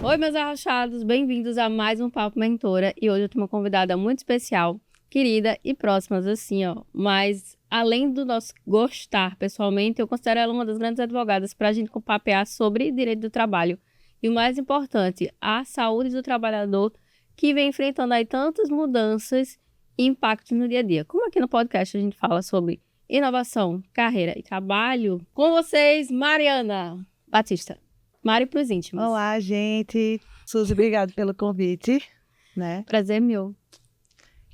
Oi, meus arrochados, bem-vindos a mais um Papo Mentora. E hoje eu tenho uma convidada muito especial, querida e próximas assim, ó. Mas além do nosso gostar pessoalmente, eu considero ela uma das grandes advogadas para a gente papear sobre direito do trabalho. E o mais importante, a saúde do trabalhador que vem enfrentando aí tantas mudanças e impactos no dia a dia. Como aqui no podcast a gente fala sobre inovação, carreira e trabalho. Com vocês, Mariana Batista. Mari pros íntimos. Olá, gente. Suzy, obrigado pelo convite, né? Prazer meu.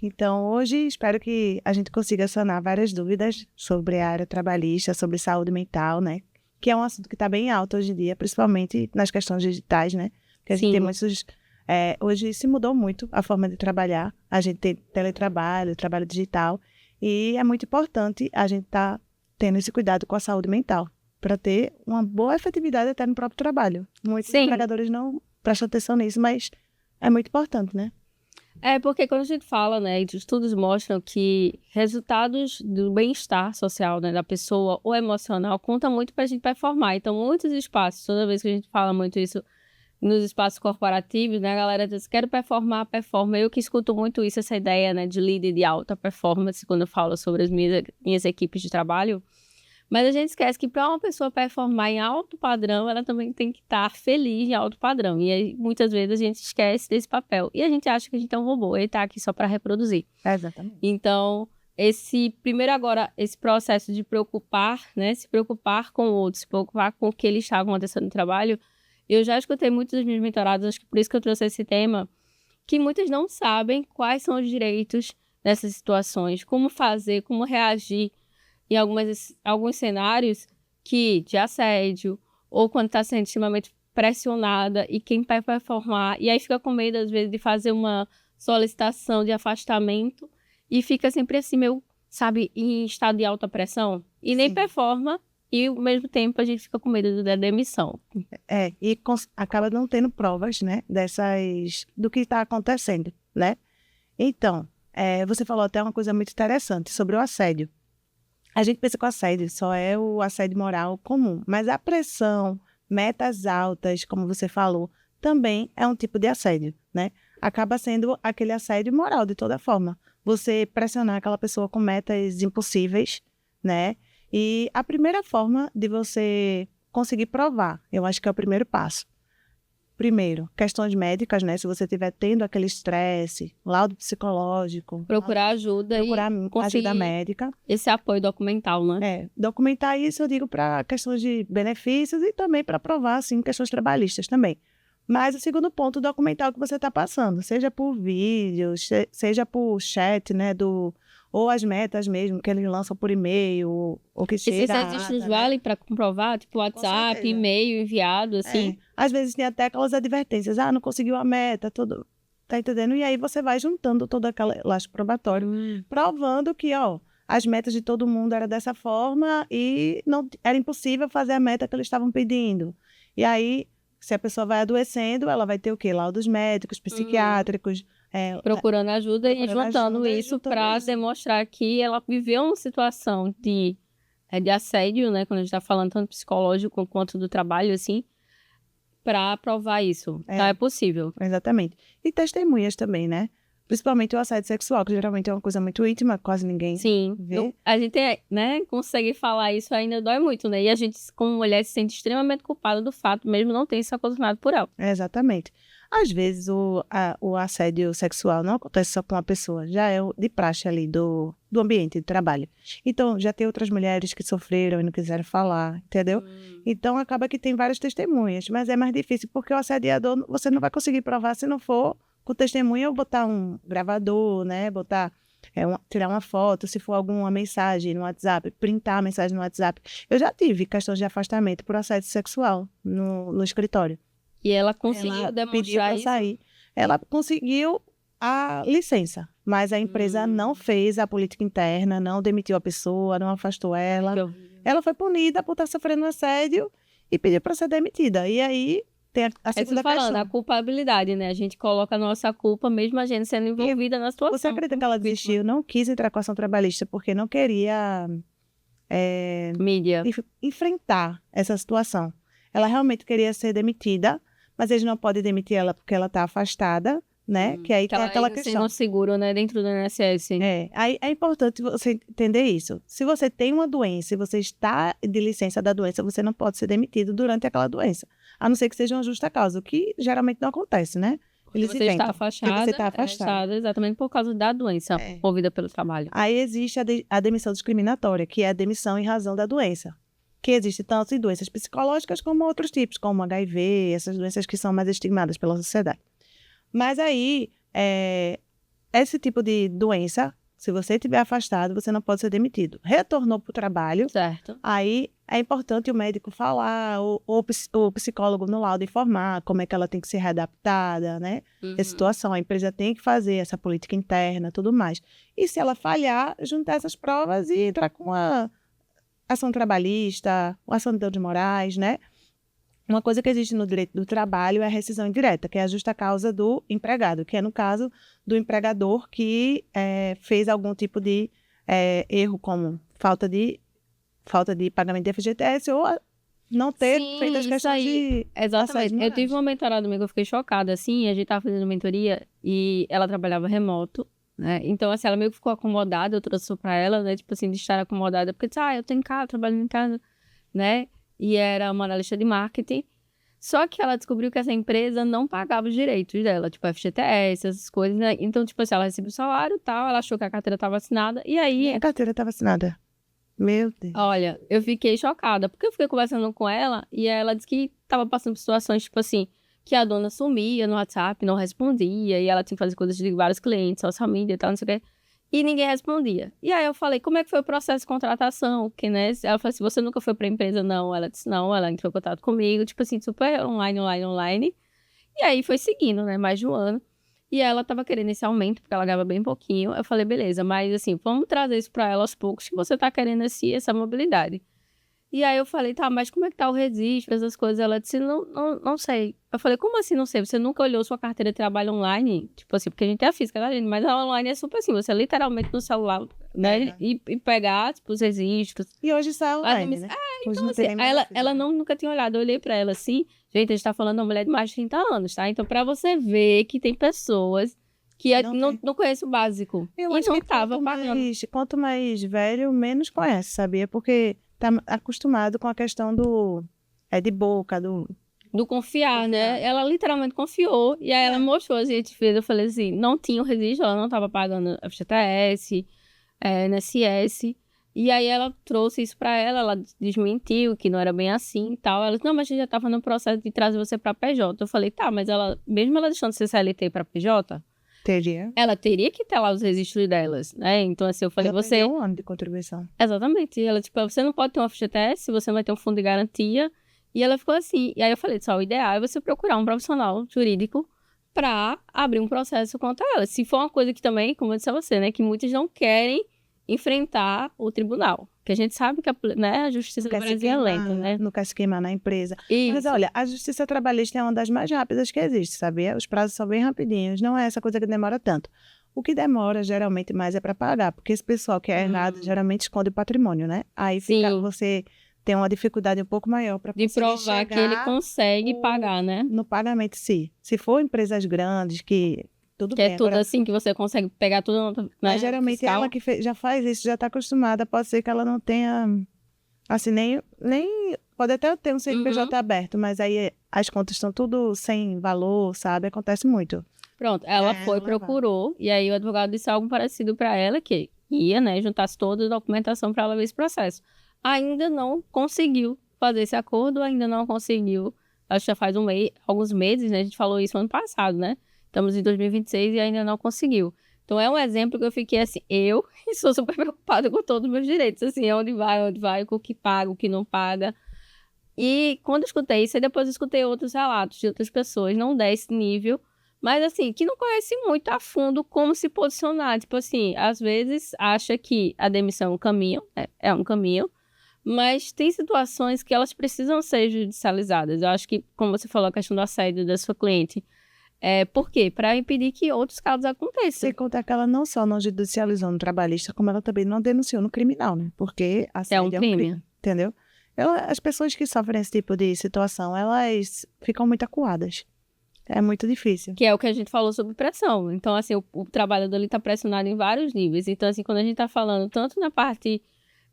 Então, hoje espero que a gente consiga sanar várias dúvidas sobre a área trabalhista, sobre saúde mental, né? Que é um assunto que está bem alto hoje em dia, principalmente nas questões digitais, né? Porque a gente tem muitos... hoje se mudou muito a forma de trabalhar. A gente tem teletrabalho, trabalho digital. E é muito importante a gente estar tendo esse cuidado com a saúde mental, para ter uma boa efetividade até no próprio trabalho. Muitos empregadores não prestam atenção nisso, mas é muito importante, né? É, porque quando a gente fala, né, estudos mostram que resultados do bem-estar social, né, da pessoa ou emocional conta muito para a gente performar. Então, muitos espaços, toda vez que a gente fala muito isso nos espaços corporativos, né, a galera diz, quero performar, performa. Eu que escuto muito isso, essa ideia, né, de líder de alta performance, quando eu falo sobre as minhas equipes de trabalho. Mas a gente esquece que para uma pessoa performar em alto padrão, ela também tem que estar feliz em alto padrão. E aí, muitas vezes a gente esquece desse papel. E a gente acha que a gente é um robô, ele está aqui só para reproduzir. Exatamente. Então, esse processo de preocupar, né? Se preocupar com o outro, se preocupar com o que eles estavam acontecendo no trabalho. Eu já escutei muitos dos meus mentorados, acho que por isso que eu trouxe esse tema, que muitas não sabem quais são os direitos nessas situações, como fazer, como reagir em alguns cenários de assédio, ou quando está sendo extremamente pressionada e quem vai performar, e aí fica com medo, às vezes, de fazer uma solicitação de afastamento e fica sempre assim, meio, sabe, em estado de alta pressão, e nem performa, e ao mesmo tempo a gente fica com medo da demissão. E acaba não tendo provas, né, do que está acontecendo, né? Então, você falou até uma coisa muito interessante sobre o assédio. A gente pensa que o assédio só é o assédio moral comum, mas a pressão, metas altas, como você falou, também é um tipo de assédio, né? Acaba sendo aquele assédio moral, de toda forma. Você pressionar aquela pessoa com metas impossíveis, né? E a primeira forma de você conseguir provar, eu acho que é o primeiro passo. Primeiro, questões médicas, né? Se você estiver tendo aquele estresse, laudo psicológico. Procurar ajuda ajuda médica. Esse apoio documental, né? Documentar isso eu digo para questões de benefícios e também para provar, assim, questões trabalhistas também. Mas o segundo ponto, documentar o que você está passando, seja por vídeo, seja por chat, né? Ou as metas mesmo, que eles lançam por e-mail, ou que chega esses registros valem para comprovar, tipo WhatsApp, e-mail enviado, assim? Às vezes tem até aquelas advertências, não conseguiu a meta, tudo, tá entendendo? E aí você vai juntando todo aquele lastro probatório, provando que, as metas de todo mundo eram dessa forma e não era impossível fazer a meta que eles estavam pedindo. E aí, se a pessoa vai adoecendo, ela vai ter o quê? Laudos médicos, psiquiátricos, procurando ajuda e juntando isso para demonstrar que ela viveu uma situação de assédio, né? Quando a gente está falando tanto psicológico quanto do trabalho, assim, para provar isso. Então é possível. Exatamente. E testemunhas também, né? Principalmente o assédio sexual, que geralmente é uma coisa muito íntima, quase ninguém vê. A gente, né, consegue falar isso ainda dói muito, né? E a gente, como mulher, se sente extremamente culpada do fato, mesmo não ter sido acostumado por ela. Exatamente. Às vezes o assédio sexual não acontece só com uma pessoa, já é de praxe ali do ambiente de trabalho. Então, já tem outras mulheres que sofreram e não quiseram falar, entendeu? Então, acaba que tem várias testemunhas, mas é mais difícil porque o assediador, você não vai conseguir provar se não for com testemunha ou botar um gravador, né? Tirar uma foto, se for alguma mensagem no WhatsApp, printar a mensagem no WhatsApp. Eu já tive questões de afastamento por assédio sexual no escritório. E ela conseguiu demonstrar isso? Sair. Ela conseguiu a licença, mas a empresa não fez a política interna, não demitiu a pessoa, não afastou ela. Ela foi punida por estar sofrendo assédio e pediu para ser demitida. E aí tem a segunda questão. A culpabilidade, né? A gente coloca a nossa culpa, mesmo a gente sendo envolvida na situação. Você acredita que ela desistiu? Não quis entrar com a ação trabalhista porque não queria mídia enfrentar essa situação. Ela realmente queria ser demitida, mas eles não podem demitir ela porque ela está afastada, né? Que aí tem aquela questão. Não seguro, né? Dentro do INSS. Aí é importante você entender isso. Se você tem uma doença e você está de licença da doença, você não pode ser demitido durante aquela doença. A não ser que seja uma justa causa, o que geralmente não acontece, né? Eles você está afastada, você está afastada. Exatamente por causa da doença movida pelo trabalho. Aí existe a demissão discriminatória, que é a demissão em razão da doença. Que existe tanto em doenças psicológicas como outros tipos, como HIV, essas doenças que são mais estigmadas pela sociedade. Mas aí, esse tipo de doença, se você estiver afastado, você não pode ser demitido. Retornou para o trabalho, certo. Aí é importante o médico falar, o psicólogo no laudo informar como é que ela tem que ser readaptada, né? Essa situação, a empresa tem que fazer essa política interna, tudo mais. E se ela falhar, juntar essas provas e entrar com uma ação trabalhista, uma ação de danos morais, né? Uma coisa que existe no direito do trabalho é a rescisão indireta, que é a justa causa do empregado, que é no caso do empregador que fez algum tipo de erro, como falta de pagamento de FGTS ou não ter feito as questões de... Exatamente. Eu tive uma mentorada minha que eu fiquei chocada, assim, a gente estava fazendo mentoria e ela trabalhava remoto, né? Então, assim, ela meio que ficou acomodada, eu trouxe para ela, né? Tipo assim, de estar acomodada, porque disse, eu tô em casa, trabalhando em casa, né? E era uma analista de marketing. Só que ela descobriu que essa empresa não pagava os direitos dela, tipo FGTS, essas coisas, né? Então, tipo assim, ela recebeu o salário e tal, ela achou que a carteira estava assinada, e aí... A carteira estava assinada. Meu Deus. Olha, eu fiquei chocada, porque eu fiquei conversando com ela, e ela disse que estava passando por situações, tipo assim, que a dona sumia no WhatsApp, não respondia, e ela tinha que fazer coisas de vários clientes, social media e tal, não sei o quê. E ninguém respondia. E aí eu falei, como é que foi o processo de contratação? Que, né? Ela falou assim, você nunca foi pra empresa? Não. Ela disse, não. Ela entrou em contato comigo, tipo assim, super online. E aí foi seguindo, né? Mais de um ano. E ela tava querendo esse aumento, porque ela ganhava bem pouquinho. Eu falei, beleza, mas assim, vamos trazer isso pra ela aos poucos, que você tá querendo essa mobilidade. E aí eu falei, tá, mas como é que tá o registro, essas coisas? Ela disse, não sei. Eu falei, como assim não sei? Você nunca olhou sua carteira de trabalho online? Tipo assim, porque a gente é a física, né, gente? Mas a online é super assim, você literalmente no celular, né? E pegar, tipo, os registros. E hoje sai online, né? Então assim, ela nunca tinha olhado. Eu olhei pra ela assim, gente, a gente tá falando de uma mulher de mais de 30 anos, tá? Então pra você ver que tem pessoas que não conhecem o básico. Eu acho que quanto mais velho, menos conhece, sabia? Porque tá acostumado com a questão de boca, do confiar, né? Ela literalmente confiou. E aí ela mostrou, a gente fez, eu falei assim, não tinha o registro, ela não estava pagando FGTS, INSS. E aí ela trouxe isso para ela desmentiu que não era bem assim e tal. Ela disse, não, mas a gente já estava no processo de trazer você para PJ. Eu falei, tá, mas mesmo ela deixando de ser CLT para PJ... Ela teria que ter lá os registros delas, né? Então, assim, eu falei, você... um ano de contribuição. Exatamente. E ela, tipo, você não pode ter um FGTS, você não vai ter um fundo de garantia. E ela ficou assim. E aí eu falei, só, o ideal é você procurar um profissional jurídico para abrir um processo contra ela. Se for uma coisa que também, como eu disse a você, né? Que muitos não querem enfrentar o tribunal. Porque a gente sabe que a justiça do Brasil é lenta, né? Não quer se queimar na empresa. Isso. Mas olha, a justiça trabalhista é uma das mais rápidas que existe, sabia? Os prazos são bem rapidinhos, não é essa coisa que demora tanto. O que demora, geralmente, mais é para pagar, porque esse pessoal que é herdado, geralmente esconde o patrimônio, né? Aí você tem uma dificuldade um pouco maior para de provar que ele consegue pagar, né? No pagamento, sim. Se for empresas grandes que... Tudo bem, é tudo agora, assim, que você consegue pegar tudo, né? Mas geralmente fiscal. Ela que já faz isso, já está acostumada, pode ser que ela não tenha, assim, nem pode até ter um CNPJ aberto, mas aí as contas estão tudo sem valor, sabe? Acontece muito. Pronto, ela procurou, e aí o advogado disse algo parecido para ela, que ia, né, juntasse toda a documentação para ela ver esse processo. Ainda não conseguiu fazer esse acordo, ainda não conseguiu, acho que já faz alguns meses, né, a gente falou isso ano passado, né? Estamos em 2026 e ainda não conseguiu. Então, é um exemplo que eu fiquei assim, eu sou super preocupada com todos os meus direitos, assim, onde vai, com o que paga, o que não paga. E quando eu escutei isso, aí depois eu escutei outros relatos de outras pessoas, não desse nível, mas assim, que não conhecem muito a fundo como se posicionar. Tipo assim, às vezes acha que a demissão é um caminho, é um caminho, mas tem situações que elas precisam ser judicializadas. Eu acho que, como você falou, a questão do assédio da sua cliente, por quê? Para impedir que outros casos aconteçam. Sem contar que ela não só não judicializou no trabalhista, como ela também não denunciou no criminal, né? Porque assédio é um crime. Entendeu? As pessoas que sofrem esse tipo de situação, elas ficam muito acuadas. É muito difícil. Que é o que a gente falou sobre pressão. Então, assim, o trabalhador ele está pressionado em vários níveis. Então, assim, quando a gente está falando tanto na parte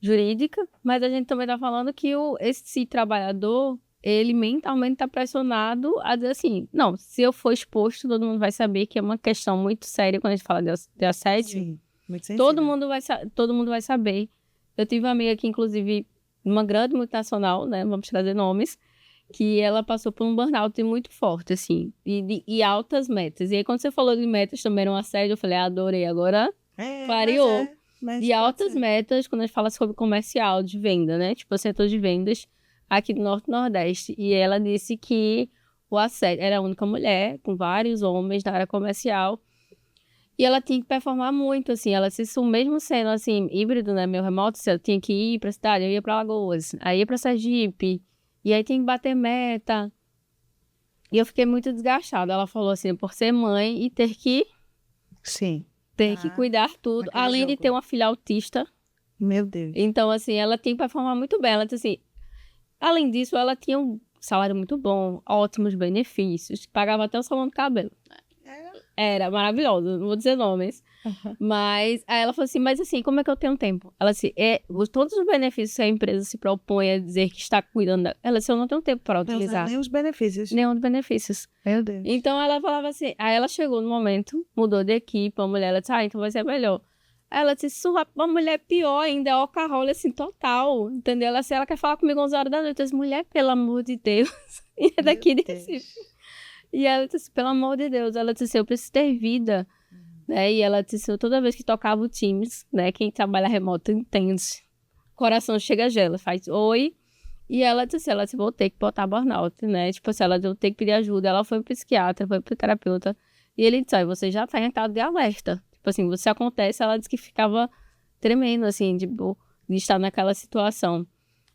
jurídica, mas a gente também está falando que esse trabalhador, ele mentalmente está pressionado a dizer assim, não, se eu for exposto, todo mundo vai saber que é uma questão muito séria quando a gente fala de assédio. Sim, muito sensível. Todo mundo vai saber. Eu tive uma amiga que, inclusive, uma grande multinacional, né, vamos trazer nomes, que ela passou por um burnout muito forte, assim, e altas metas. E aí, quando você falou de metas também era um assédio, eu falei, adorei, agora clareou. Mas De altas metas, quando a gente fala sobre comercial, de venda, né? Tipo, setor de vendas aqui do Norte e Nordeste. E ela disse que o assédio era a única mulher, com vários homens na área comercial. E ela tinha que performar muito, assim. Ela disse isso mesmo sendo, assim, híbrido, né? Meu remoto, se ela tinha que ir pra cidade, eu ia pra Alagoas. Aí ia pra Sergipe. E aí tinha que bater meta. E eu fiquei muito desgastada. Ela falou assim, por ser mãe e ter que Sim. cuidar tudo. Além de ter uma filha autista. Meu Deus. Então, assim, ela tinha que performar muito bem. Ela disse assim, além disso, ela tinha um salário muito bom, ótimos benefícios, pagava até o salão de cabelo. Era maravilhoso, não vou dizer nomes. Mas aí ela falou assim, mas assim, como é que eu tenho tempo? Ela disse, todos os benefícios que a empresa se propõe a dizer que está cuidando dela, ela disse, eu não tenho tempo para utilizar. Nem os benefícios. Nenhum dos benefícios. Meu Deus. Então ela falava assim, aí ela chegou no momento, mudou de equipe, a mulher, ela disse, então vai ser melhor. Aí ela disse, uma mulher pior ainda, é alcohol, assim, total, entendeu? Ela disse, ela quer falar comigo 11 horas da noite. Eu disse, mulher, pelo amor de Deus. E é daqui de Recife. E ela disse, pelo amor de Deus, ela disse, eu preciso ter vida, né? E ela disse, toda vez que tocava o Teams, né? Quem trabalha remoto entende. O coração chega a gela, faz oi. E ela disse, vou ter que botar burnout, né? Tipo assim, ela deu ter que pedir ajuda. Ela foi pro psiquiatra, foi pro terapeuta. E ele disse, você já tá em estado de alerta. Tipo assim, se acontece, ela disse que ficava tremendo, assim, de estar naquela situação.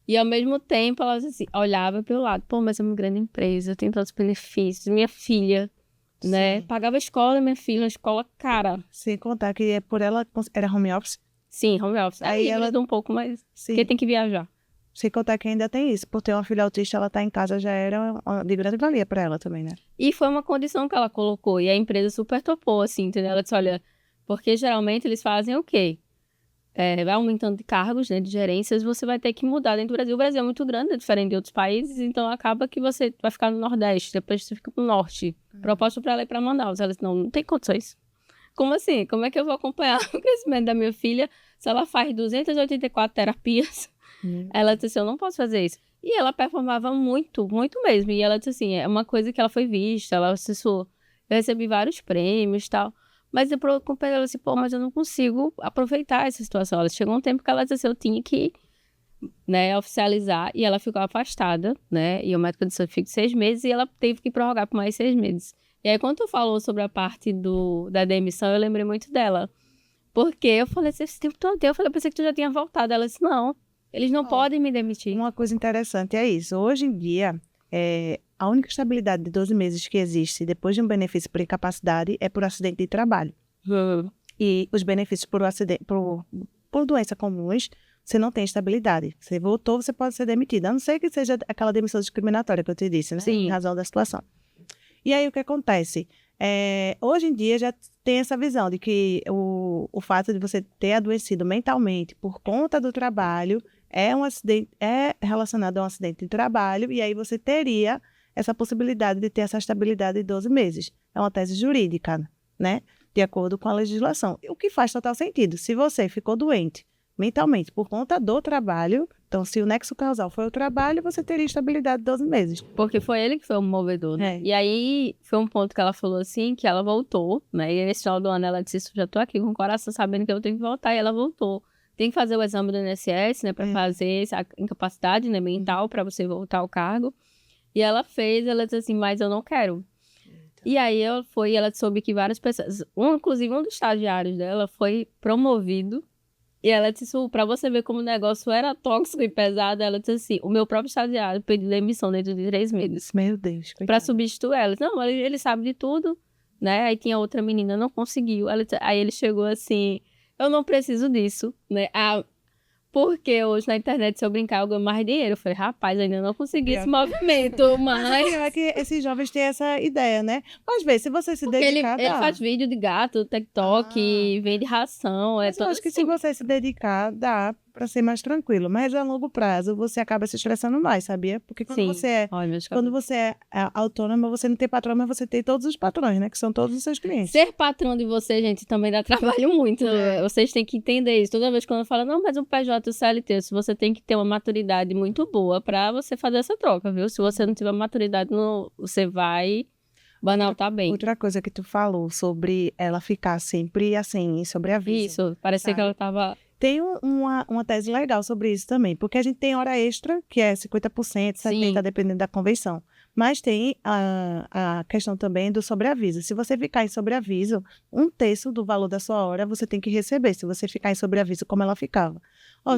E ao mesmo tempo, ela assim, olhava para o lado, pô, mas é uma grande empresa, tem tantos benefícios, minha filha, né? Pagava a escola, minha filha, uma escola cara. Sem contar que por ela era home office. Sim, home office. Aí ela dá um pouco mais, porque tem que viajar. Sem contar que ainda tem isso, por ter uma filha autista, ela tá em casa já era de grande valia para ela também, né? E foi uma condição que ela colocou, e a empresa super topou, assim, entendeu? Ela disse, olha, porque geralmente eles fazem o quê? Vai aumentando de cargos, né, de gerências, você vai ter que mudar dentro do Brasil. O Brasil é muito grande, é diferente de outros países, então acaba que você vai ficar no Nordeste, depois você fica pro Norte. Proposta para ela ir para Manaus. Ela disse, não tem condições. Como assim? Como é que eu vou acompanhar o crescimento da minha filha se ela faz 284 terapias? Ela disse assim, eu não posso fazer isso. E ela performava muito, muito mesmo. E ela disse assim, é uma coisa que ela foi vista, ela acessou, eu recebi vários prêmios e tal. Mas eu preocupei ela assim, pô, mas eu não consigo aproveitar essa situação. Ela chegou um tempo que ela disse assim, eu tinha que, né, oficializar, e ela ficou afastada, né, e o médico disse, eu fico 6 meses, e ela teve que prorrogar por mais 6 meses. E aí, quando tu falou sobre a parte da demissão, eu lembrei muito dela. Porque eu falei assim, esse tempo todo, eu pensei que tu já tinha voltado. Ela disse, não, eles não podem me demitir. Uma coisa interessante é isso, hoje em dia, a única estabilidade de 12 meses que existe depois de um benefício por incapacidade é por acidente de trabalho. E os benefícios por doença comuns, você não tem estabilidade. Você voltou, você pode ser demitido. A não ser que seja aquela demissão discriminatória que eu te disse, né? Sim. Em razão da situação. E aí, o que acontece? Hoje em dia, já tem essa visão de que o fato de você ter adoecido mentalmente por conta do trabalho é relacionado a um acidente de trabalho, e aí você teria essa possibilidade de ter essa estabilidade de 12 meses. É uma tese jurídica, né? De acordo com a legislação. O que faz total sentido. Se você ficou doente mentalmente por conta do trabalho, então se o nexo causal foi o trabalho, você teria estabilidade de 12 meses. Porque foi ele que foi o movedor, né? E aí foi um ponto que ela falou assim, que ela voltou, né? E nesse final do ano ela disse, já tô aqui com o coração sabendo que eu tenho que voltar, e ela voltou. Tem que fazer o exame do INSS, né? Para fazer essa incapacidade, né, mental, para você voltar ao cargo. E ela fez, ela disse assim, mas eu não quero. E aí ela soube que várias pessoas, inclusive um dos estagiários dela, foi promovido. E ela disse, pra você ver como o negócio era tóxico e pesado, ela disse assim, o meu próprio estagiário pediu demissão dentro de 3 meses. Meu Deus. Pra substituir ela. Não, ele sabe de tudo, né? Aí tinha outra menina, não conseguiu. Aí ele chegou assim, eu não preciso disso, né? porque hoje na internet, se eu brincar, eu ganho mais dinheiro. Eu falei, rapaz, ainda não consegui esse movimento, mas... É que esses jovens têm essa ideia, né? Mas vê, se você se Porque ele dedicar, dá. faz vídeo de gato, TikTok, vende ração, Mas eu todo acho que se assim. você se dedicar, dá pra ser mais tranquilo. Mas a longo prazo, você acaba se estressando mais, sabia? Porque quando Sim. você é Olha, meus Quando cabelos. você é autônoma, você não tem patrão, mas você tem todos os patrões, né? Que são todos os seus clientes. Ser patrão de você, gente, também dá trabalho muito. Vocês têm que entender isso. Toda vez que eu falo, não, mas o PJ e o CLT, você tem que ter uma maturidade muito boa pra você fazer essa troca, viu? Se você não tiver maturidade, você vai banaltar bem. Outra coisa que tu falou sobre ela ficar sempre assim, sobre aviso. Isso, parecia sabe? que ela tava... Tem uma tese legal sobre isso também, porque a gente tem hora extra, que é 50%, 70%, dependendo da convenção. Mas tem a questão também do sobreaviso. Se você ficar em sobreaviso, 1/3 do valor da sua hora você tem que receber, se você ficar em sobreaviso como ela ficava.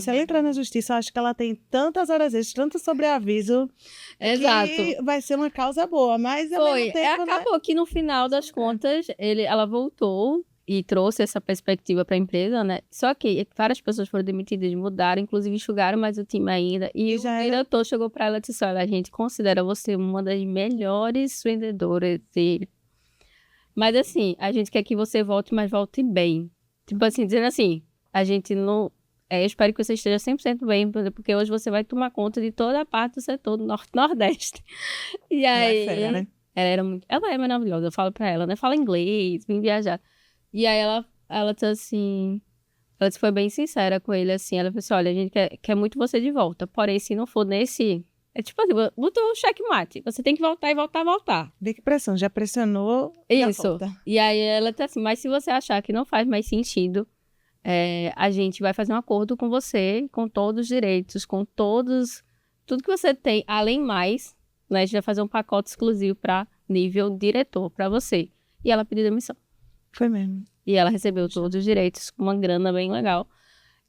Se ela entrar na justiça, eu acho que ela tem tantas horas extras, tanto sobreaviso, Exato. que vai ser uma causa boa. Mas ao mesmo tempo, né? Acabou que no final das contas, ela voltou e trouxe essa perspectiva para a empresa, né? Só que várias pessoas foram demitidas, mudaram, inclusive enxugaram mais o time ainda. E o diretor chegou para ela e disse, olha, a gente considera você uma das melhores vendedoras. Mas assim, a gente quer que você volte, mas volte bem. Tipo assim, dizendo assim, a gente não... eu espero que você esteja 100% bem, porque hoje você vai tomar conta de toda a parte do setor do Norte-Nordeste. E aí... Ela é fera, né? Ela é maravilhosa, eu falo pra ela, né? Fala inglês, vem viajar. E aí ela disse assim... Ela foi bem sincera com ele, assim. Ela falou assim, olha, a gente quer muito você de volta. Porém, se não for nesse... É tipo assim, botou um checkmate. Você tem que voltar e voltar. Vê que pressão, já pressionou. Isso. Já volta. E aí ela disse assim, mas se você achar que não faz mais sentido, a gente vai fazer um acordo com você, com todos os direitos, com todos... Tudo que você tem, além mais, né? A gente vai fazer um pacote exclusivo para nível diretor, para você. E ela pediu demissão. Foi mesmo. E ela recebeu todos os direitos, com uma grana bem legal.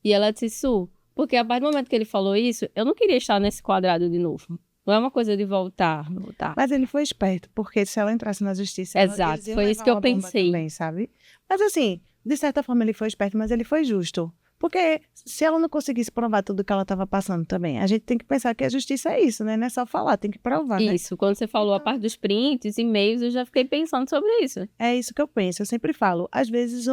E ela disse, Su, porque a partir do momento que ele falou isso, eu não queria estar nesse quadrado de novo. Não é uma coisa de voltar. Mas ele foi esperto, porque se ela entrasse na justiça... Exato, foi isso que eu pensei. Também, sabe? Mas assim, de certa forma ele foi esperto, mas ele foi justo. Porque se ela não conseguisse provar tudo que ela estava passando também, a gente tem que pensar que a justiça é isso, né? Não é só falar, tem que provar, né? Isso, quando você falou a parte dos prints, e-mails, eu já fiquei pensando sobre isso. É isso que eu penso, eu sempre falo. Às vezes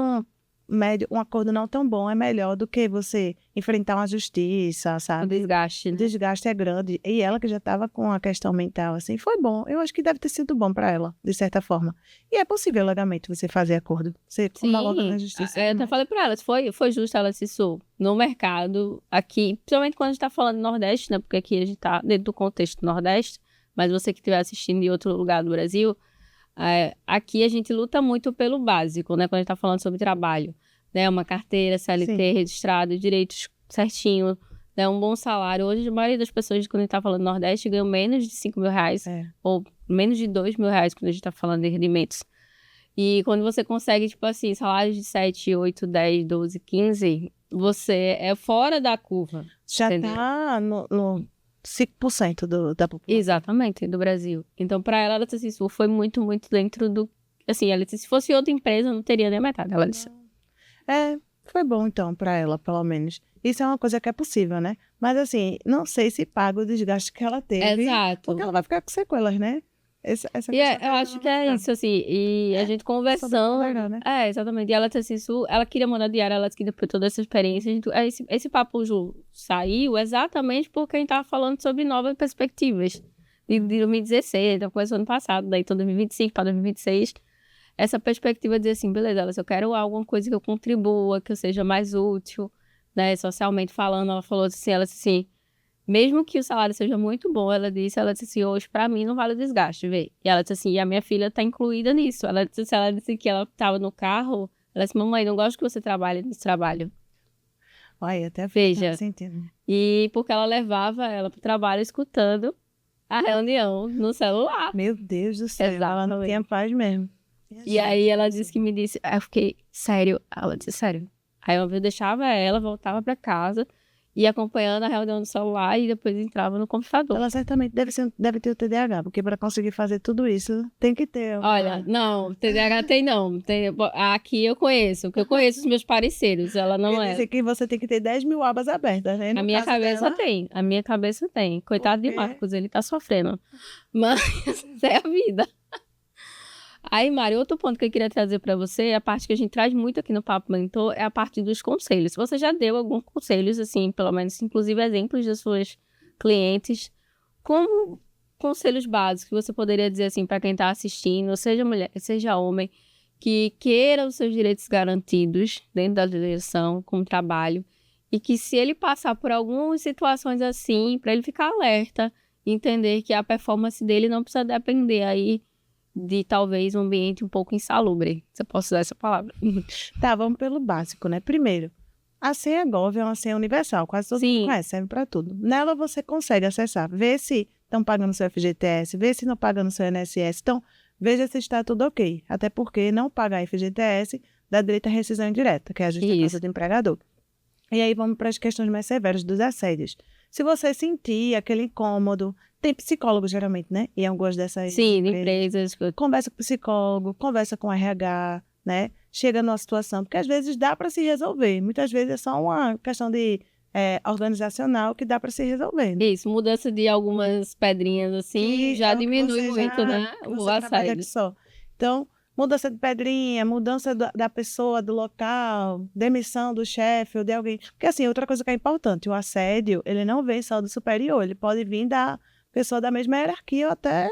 um acordo não tão bom é melhor do que você enfrentar uma justiça, O sabe? desgaste, O né? desgaste é grande. E ela que já estava com a questão mental, assim, foi bom. Eu acho que deve ter sido bom para ela, de certa forma. E é possível, legalmente, você fazer acordo. Você homologa na justiça. Eu até falei pra ela, foi justo ela se Su, no mercado, aqui, principalmente quando a gente tá falando do Nordeste, né? Porque aqui a gente tá dentro do contexto do Nordeste, mas você que estiver assistindo em outro lugar do Brasil, aqui a gente luta muito pelo básico, né? Quando a gente tá falando sobre trabalho, né? Uma carteira, CLT Sim. registrado, direitos certinho, né? Um bom salário. Hoje, a maioria das pessoas, quando a gente tá falando do Nordeste, ganham menos de 5 mil reais, ou menos de 2 mil reais, quando a gente tá falando de rendimentos. E quando você consegue, tipo assim, salários de 7, 8, 10, 12, 15, você é fora da curva. Já entendeu? está no 5% da população. Exatamente, do Brasil. Então, pra ela disse assim, isso foi muito, muito dentro do... Assim, ela disse, se fosse outra empresa, não teria nem a metade. Ela disse. Foi bom, então, para ela, pelo menos. Isso é uma coisa que é possível, né? Mas, assim, não sei se paga o desgaste que ela teve. Exato. Porque ela vai ficar com sequelas, né? Essa E eu acho que é isso, assim, e a gente conversando... Legal, né? Exatamente. E ela disse assim, ela queria mandar diário, ela disse que depois de toda essa experiência, esse papo, Ju, saiu exatamente porque a gente tava falando sobre novas perspectivas. De 2016, então começou ano passado, daí então 2025 para 2026. Essa perspectiva de dizer assim, beleza, Alice, eu quero alguma coisa que eu contribua, que eu seja mais útil, né, socialmente falando. Ela falou assim, mesmo que o salário seja muito bom, ela disse assim, hoje pra mim não vale o desgaste, vê. E ela disse assim, e a minha filha tá incluída nisso. Ela disse que ela tava no carro, ela disse, mamãe, não gosto que você trabalhe nesse trabalho. Olha, até Veja. Sentindo. E porque ela levava ela pro trabalho escutando a reunião no celular. Meu Deus do céu, ela não tinha paz mesmo. E aí ela disse que me disse, aí eu fiquei, sério? Ela disse, sério. Aí uma vez eu deixava ela, voltava pra casa, ia acompanhando a reunião no celular e depois entrava no computador. Ela certamente deve ter o TDAH, porque para conseguir fazer tudo isso, tem que ter Olha, não, TDAH tem não. Aqui eu conheço, porque eu conheço os meus parceiros, ela não Quer é. dizer que você tem que ter 10 mil abas abertas, né? A minha cabeça tem, a minha cabeça tem. Coitado de Marcos, ele tá sofrendo. Mas essa é a vida. Aí, Mari, outro ponto que eu queria trazer para você, a parte que a gente traz muito aqui no Papo Mentor, é a parte dos conselhos. Você já deu alguns conselhos, assim, pelo menos, inclusive exemplos das suas clientes, como conselhos básicos que você poderia dizer, assim, para quem está assistindo, seja mulher, seja homem, que queira os seus direitos garantidos dentro da legislação, com o trabalho, e que se ele passar por algumas situações assim, para ele ficar alerta, entender que a performance dele não precisa depender aí de talvez um ambiente um pouco insalubre. Se eu posso usar essa palavra. Tá, vamos pelo básico, né? Primeiro, a senha Gov é uma senha universal, quase todo mundo conhece, serve para tudo. Nela você consegue acessar, ver se estão pagando seu FGTS, ver se não pagando seu INSS. Então, veja se está tudo ok. Até porque não pagar FGTS dá direito à rescisão indireta, que é a justa causa do empregador. E aí vamos para as questões mais severas dos assédios. Se você sentir aquele incômodo, tem psicólogo geralmente, né? E algumas dessas empresas. Conversa com o psicólogo, conversa com o RH, né? Chega numa situação, porque às vezes dá para se resolver. Muitas vezes é só uma questão de organizacional que dá para se resolver. Né? Isso, mudança de algumas pedrinhas assim, que já diminui muito, né? O assédio. Então, mudança de pedrinha, mudança da pessoa, do local, demissão do chefe ou de alguém. Porque, assim, outra coisa que é importante, o assédio, ele não vem só do superior, ele pode vir da pessoa da mesma hierarquia ou até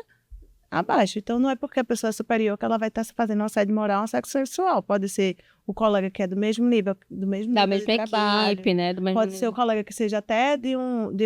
abaixo. Então, não é porque a pessoa é superior que ela vai estar fazendo um assédio moral ou um assédio sexual. Pode ser o colega que é do mesmo nível, da mesma equipe, né? Pode ser o colega que seja até de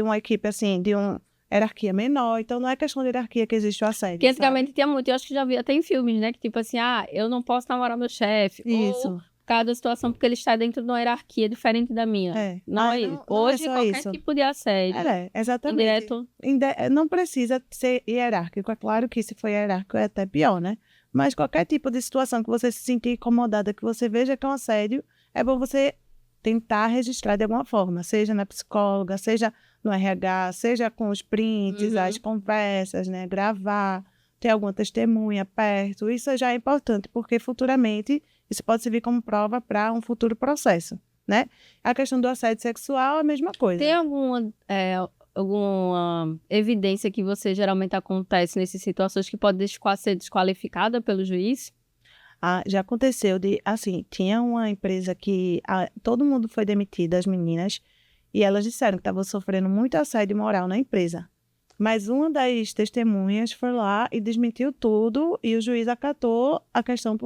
uma equipe, assim, de uma hierarquia menor. Então, não é questão de hierarquia que existe o assédio. Porque antigamente tinha muito, eu acho que já vi até em filmes, né? Que tipo assim, eu não posso namorar meu chefe. Isso. Ou por causa da situação, porque ele está dentro de uma hierarquia diferente da minha. Não é isso. Hoje, qualquer tipo de assédio. Exatamente. Indireto. Não precisa ser hierárquico. É claro que se for hierárquico é até pior, né? Mas qualquer tipo de situação que você se sentir incomodada, que você veja que é um assédio, é bom você tentar registrar de alguma forma. Seja na psicóloga, seja no RH, seja com os prints, as conversas, né? Gravar, ter alguma testemunha perto. Isso já é importante, porque futuramente isso pode servir como prova para um futuro processo, né? A questão do assédio sexual é a mesma coisa. Tem alguma evidência que você geralmente acontece nessas situações que pode ser desqualificada pelo juiz? Já aconteceu tinha uma empresa que todo mundo foi demitido, as meninas, e elas disseram que estavam sofrendo muito assédio moral na empresa. Mas uma das testemunhas foi lá e desmentiu tudo, e o juiz acatou a questão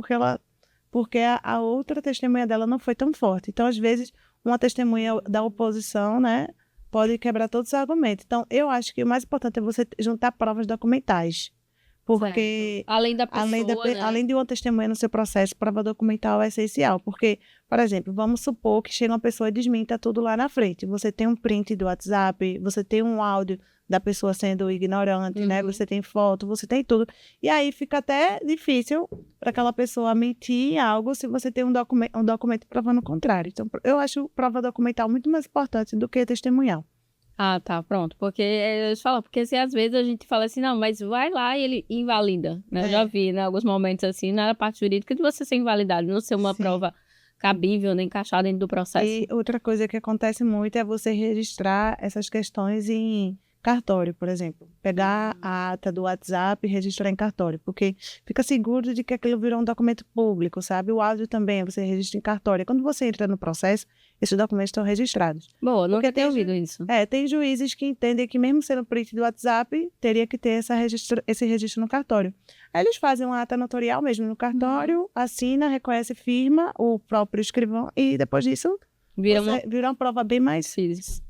porque a outra testemunha dela não foi tão forte. Então, às vezes, uma testemunha da oposição, né, pode quebrar todos os argumentos. Então, eu acho que o mais importante é você juntar provas documentais. Porque, além da pessoa, né? além de uma testemunha no seu processo, prova documental é essencial. Porque, por exemplo, vamos supor que chega uma pessoa e desminta tudo lá na frente. Você tem um print do WhatsApp, você tem um áudio da pessoa sendo ignorante, né? Você tem foto, você tem tudo. E aí fica até difícil para aquela pessoa mentir em algo se você tem um documento provando o contrário. Então, eu acho prova documental muito mais importante do que testemunhal. Tá, pronto. Porque eles falam, porque se às vezes a gente fala assim, não, mas vai lá e ele invalida, né? Eu já vi, né, alguns momentos assim, na parte jurídica, de você ser invalidado, não ser uma prova cabível, nem encaixada dentro do processo. E outra coisa que acontece muito é você registrar essas questões em cartório, por exemplo. Pegar a ata do WhatsApp e registrar em cartório, porque fica seguro de que aquilo virou um documento público, sabe? O áudio também, você registra em cartório. Quando você entra no processo, esses documentos estão registrados. Boa, nunca tenho ouvido isso. Tem juízes que entendem que mesmo sendo print do WhatsApp, teria que ter esse registro no cartório. Aí eles fazem uma ata notarial mesmo no cartório, assina, reconhece, firma o próprio escrivão e depois disso vira uma prova bem mais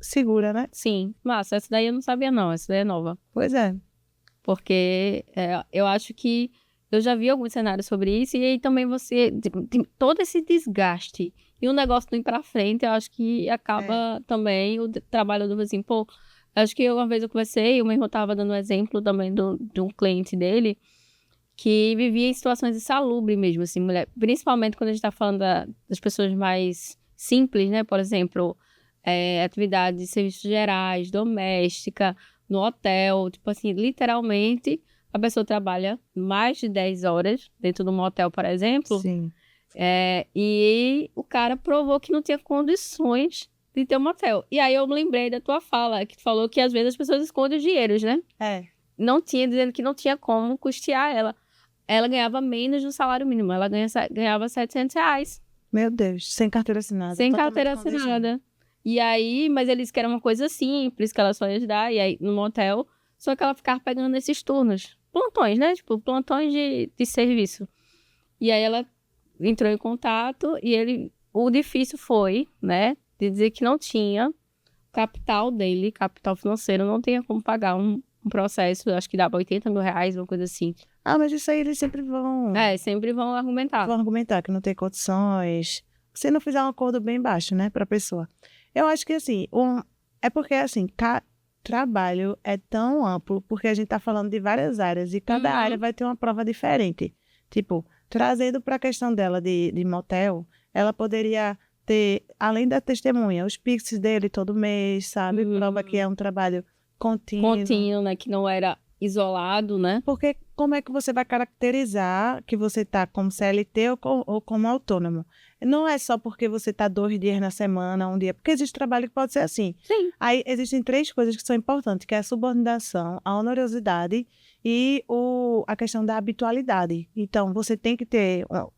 segura, né? Sim. Massa, essa daí eu não sabia não, essa daí é nova. Pois é. Porque eu acho que eu já vi alguns cenários sobre isso e aí também você tem todo esse desgaste e o negócio não ir pra frente, eu acho que acaba também o trabalho do assim, acho que uma vez eu conversei, o meu irmão tava dando um exemplo também de um cliente dele que vivia em situações insalubres mesmo, assim, mulher, principalmente quando a gente tá falando das pessoas mais simples, né, por exemplo, atividade de serviços gerais, doméstica, no hotel, tipo assim, literalmente, a pessoa trabalha mais de 10 horas dentro de um hotel, por exemplo, Sim. e o cara provou que não tinha condições de ter um motel. E aí eu me lembrei da tua fala, que tu falou que às vezes as pessoas escondem os dinheiros, né? Não tinha, dizendo que não tinha como custear ela. Ela ganhava menos do salário mínimo, ela ganhava R$700. Meu Deus, sem carteira assinada. Sem totalmente carteira clandestino. assinada. E aí, mas eles disse que era uma coisa simples, que ela só ia ajudar, e aí no motel, só que ela ficava pegando esses turnos. Plantões, né? Tipo, plantões de serviço. E aí ela entrou em contato e o difícil foi, né? De dizer que não tinha capital dele, capital financeiro, não tinha como pagar um processo, acho que dava R$80.000, uma coisa assim. Mas isso aí eles sempre vão Sempre vão argumentar. vão argumentar que não tem condições. Se não fizer um acordo bem baixo, né, pra pessoa. Eu acho que, assim, é porque, assim, trabalho é tão amplo, porque a gente tá falando de várias áreas, e cada área vai ter uma prova diferente. Tipo, trazendo pra questão dela de motel, ela poderia ter, além da testemunha, os Pix dele todo mês, sabe? Prova que é um trabalho contínuo. Contínuo, né? Que não era isolado, né? Porque como é que você vai caracterizar que você está como CLT ou como autônomo? Não é só porque você está 2 dias na semana, um dia, porque existe trabalho que pode ser assim. Sim. Aí existem 3 coisas que são importantes, que é a subordinação, a onerosidade e a questão da habitualidade. Então, você tem que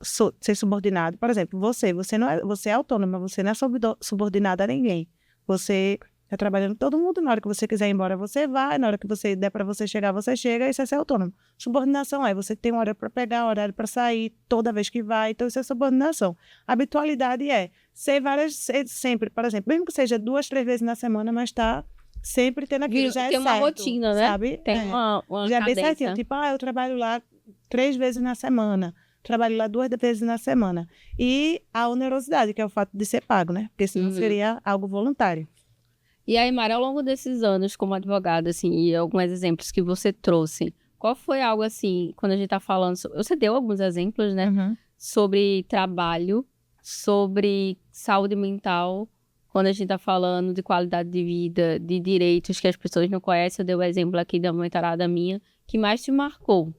ser subordinado. Por exemplo, você é autônoma, você não é subordinado a ninguém. Você está trabalhando todo mundo, na hora que você quiser ir embora, você vai, na hora que você der para você chegar, você chega, isso é ser autônomo. Subordinação você tem horário para pegar, horário para sair, toda vez que vai, então isso é subordinação. Habitualidade ser sempre, por exemplo, mesmo que seja 2, 3 vezes na semana, mas está sempre tendo aquilo, já tem é uma certo, rotina, né? sabe? Tem uma já é bem cadência. certinho, tipo, eu trabalho lá 3 vezes na semana, trabalho lá 2 vezes na semana. E a onerosidade, que é o fato de ser pago, né? Porque senão seria algo voluntário. E aí, Mara, ao longo desses anos como advogada, assim, e alguns exemplos que você trouxe, qual foi algo assim, quando a gente tá falando, você deu alguns exemplos, né? Sobre trabalho, sobre saúde mental, quando a gente tá falando de qualidade de vida, de direitos que as pessoas não conhecem. Eu dei o exemplo aqui da mentorada minha, que mais te marcou?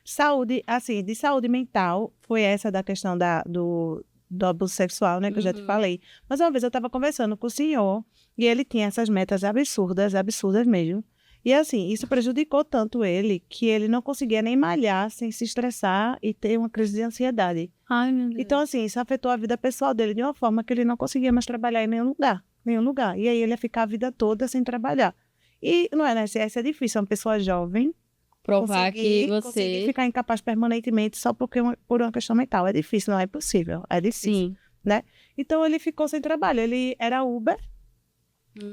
Saúde, assim, de saúde mental, foi essa da questão do abuso sexual, né, que eu já te falei. Mas uma vez eu estava conversando com o senhor e ele tinha essas metas absurdas mesmo. E assim, isso prejudicou tanto ele que ele não conseguia nem malhar sem se estressar e ter uma crise de ansiedade. Ai, meu Deus. Então, assim, isso afetou a vida pessoal dele de uma forma que ele não conseguia mais trabalhar em nenhum lugar. E aí ele ia ficar a vida toda sem trabalhar. E no INSS é difícil, uma pessoa jovem provar que conseguir ficar incapaz permanentemente só por uma questão mental. É difícil, não é impossível. É difícil. Sim. Né? Então ele ficou sem trabalho. Ele era Uber,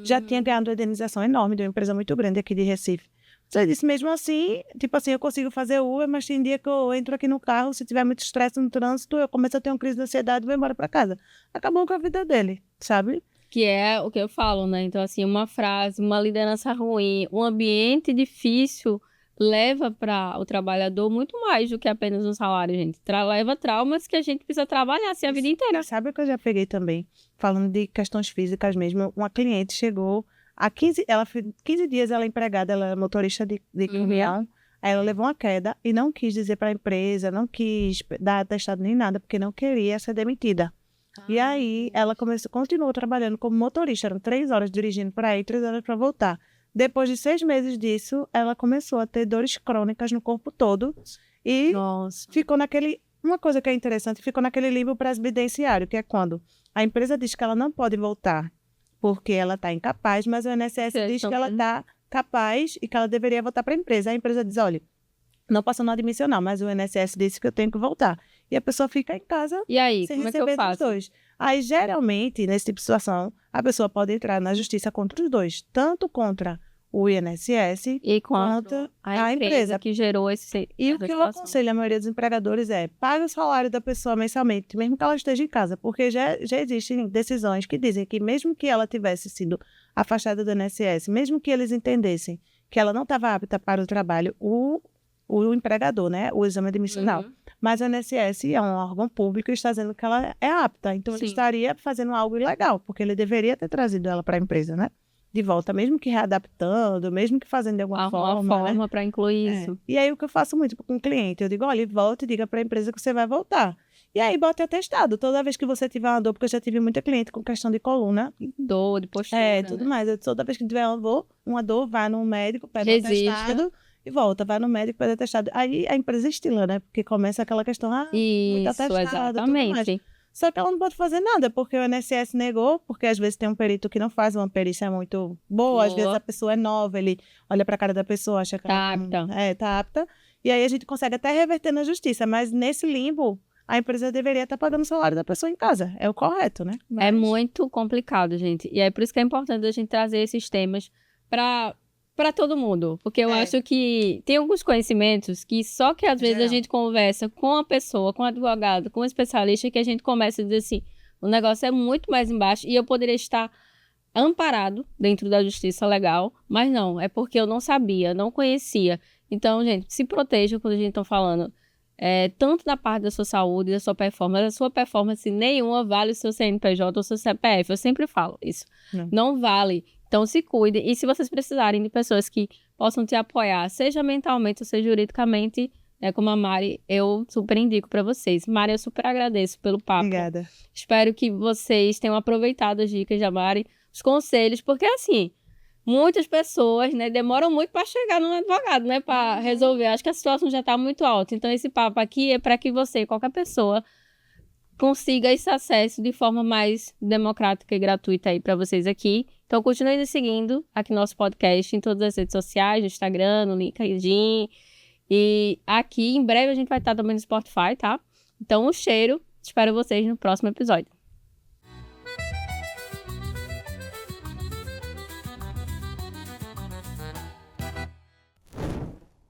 já tinha ganhado uma indenização enorme de uma empresa muito grande aqui de Recife. Você disse, mesmo assim, tipo assim, eu consigo fazer Uber, mas tem dia que eu entro aqui no carro, se tiver muito estresse no trânsito, eu começo a ter uma crise de ansiedade e vou embora para casa. Acabou com a vida dele, sabe? Que é o que eu falo, né? Então, assim, uma frase, uma liderança ruim, um ambiente difícil leva para o trabalhador muito mais do que apenas um salário, gente. Leva traumas que a gente precisa trabalhar assim a vida inteira. Sabe o que eu já peguei também? Falando de questões físicas mesmo, uma cliente chegou há 15 dias, ela é empregada, ela é motorista de caminhão, aí ela levou uma queda e não quis dizer para a empresa, não quis dar atestado nem nada, porque não queria ser demitida. E aí ela continuou trabalhando como motorista, eram 3 horas dirigindo para ir, 3 horas para voltar. Depois de 6 meses disso, ela começou a ter dores crônicas no corpo todo e ficou naquele... Uma coisa que é interessante, ficou naquele livro previdenciário, que é quando a empresa diz que ela não pode voltar porque ela está incapaz, mas o INSS diz que ela está capaz e que ela deveria voltar para a empresa. A empresa diz, olha, não passou no admissional, mas o INSS disse que eu tenho que voltar. E a pessoa fica em casa e aí, sem como receber é que eu faço? os 2. Aí, geralmente, nesse tipo de situação, a pessoa pode entrar na justiça contra os 2, tanto contra o INSS e quanto a empresa que gerou esse... E o que eu aconselho a maioria dos empregadores é pague o salário da pessoa mensalmente, mesmo que ela esteja em casa, porque já existem decisões que dizem que mesmo que ela tivesse sido afastada do INSS, mesmo que eles entendessem que ela não estava apta para o trabalho, o empregador, né? O exame admissional. Mas a INSS é um órgão público e está dizendo que ela é apta. Então, ele estaria fazendo algo ilegal, porque ele deveria ter trazido ela para a empresa, né? De volta, mesmo que readaptando, mesmo que fazendo de alguma forma, né? Para incluir isso. E aí, o que eu faço muito com o cliente, eu digo, olha, volta e diga para a empresa que você vai voltar. E aí, bota atestado. Toda vez que você tiver uma dor, porque eu já tive muita cliente com questão de coluna. Dor, de postura, tudo né? mais. Toda vez que tiver uma dor, vai no médico, pede atestado e volta. Vai no médico, pede atestado. Aí, a empresa estila, né? Porque começa aquela questão, muito atestado, exatamente. Só que ela não pode fazer nada, porque o INSS negou, porque às vezes tem um perito que não faz uma perícia muito boa, às vezes a pessoa é nova, ele olha pra cara da pessoa, acha que tá apta. Tá apta. E aí a gente consegue até reverter na justiça, mas nesse limbo, a empresa deveria estar pagando o salário da pessoa em casa. É o correto, né? É muito complicado, gente. E é por isso que é importante a gente trazer esses temas para todo mundo. Porque eu acho que tem alguns conhecimentos que só que às vezes a gente conversa com a pessoa, com o advogado, com o especialista, que a gente começa a dizer assim, o negócio é muito mais embaixo e eu poderia estar amparado dentro da justiça legal, mas não, é porque eu não sabia, não conhecia. Então, gente, se proteja quando a gente está falando tanto da parte da sua saúde, da sua performance. A sua performance nenhuma vale o seu CNPJ ou o seu CPF. Eu sempre falo isso. Não vale. Então, se cuidem. E se vocês precisarem de pessoas que possam te apoiar, seja mentalmente ou seja juridicamente, como a Mari, eu super indico para vocês. Mari, eu super agradeço pelo papo. Obrigada. Espero que vocês tenham aproveitado as dicas da Mari, os conselhos, porque assim, muitas pessoas, demoram muito para chegar num advogado, para resolver. Acho que a situação já está muito alta. Então, esse papo aqui é para que você, qualquer pessoa, consiga esse acesso de forma mais democrática e gratuita aí para vocês aqui. Então, continue nos seguindo aqui no nosso podcast em todas as redes sociais, no Instagram, no LinkedIn. E aqui, em breve, a gente vai estar também no Spotify, tá? Então, um cheiro. Espero vocês no próximo episódio.